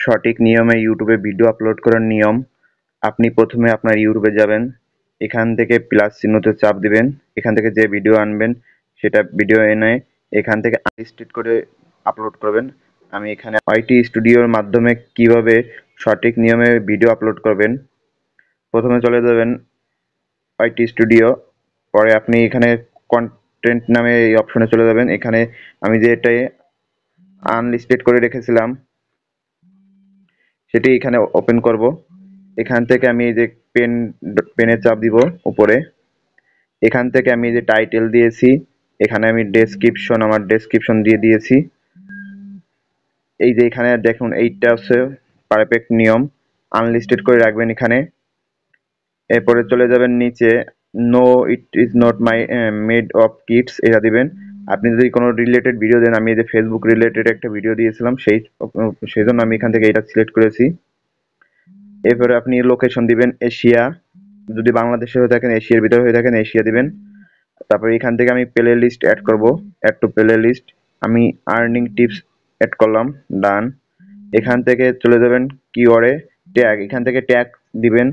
সঠিক নিয়মে ইউটিউবে ভিডিও আপলোড করার নিয়ম। আপনি প্রথমে আপনার ইউটিউবে যাবেন, এখান থেকে প্লাস চিহ্নতে চাপ দিবেন, এখান থেকে যে ভিডিও আনবেন সেটা ভিডিও এনে এখান থেকে আনলিস্টেড করে আপলোড করবেন। আমি এখানে ওয়াইটি স্টুডিওর মাধ্যমে কিভাবে সঠিক নিয়মে ভিডিও আপলোড করবেন, প্রথমে চলে যাবেন ওয়াইটি স্টুডিও, পরে আপনি এখানে কন্টেন্ট নামে এই অপশনে চলে যাবেন। এখানে আমি যে এটাই আনলিস্টেড করে রেখেছিলাম সেটি এখানে ওপেন করব। এখান থেকে আমি এই যে পেনে চাপ দিব উপরে, এখান থেকে আমি যে টাইটেল দিয়েছি এখানে আমি ডেসক্রিপশন আমার ডেসক্রিপশন দিয়ে দিয়েছি। এই যে এখানে দেখুন এইটা হচ্ছে পারফেক্ট নিয়ম, আনলিস্টেড করে রাখবেন এখানে। এরপরে চলে যাবেন নিচে, no it is not my made of kids, এটা দিবেন। আপনি যদি কোনো রিলেটেড ভিডিও দেন, আমি এই যে ফেসবুক রিলেটেড একটা ভিডিও দিয়েছিলাম সেই জন্য আমি এখান থেকে এটা সিলেক্ট করেছি। এরপরে আপনি লোকেশন দিবেন এশিয়া, যদি বাংলাদেশে হয়ে থাকেন এশিয়ার ভিতরে হয়ে থাকেন এশিয়া দিবেন। তারপরে এখান থেকে আমি প্লে লিস্ট অ্যাড করব, অ্যাড টু প্লে লিস্ট। আমি আর্নিং টিপস অ্যাড করলাম, ডান। এখান থেকে চলে যাবেন কিওয়ার্ডে ট্যাগ, এখান থেকে ট্যাগ দিবেন।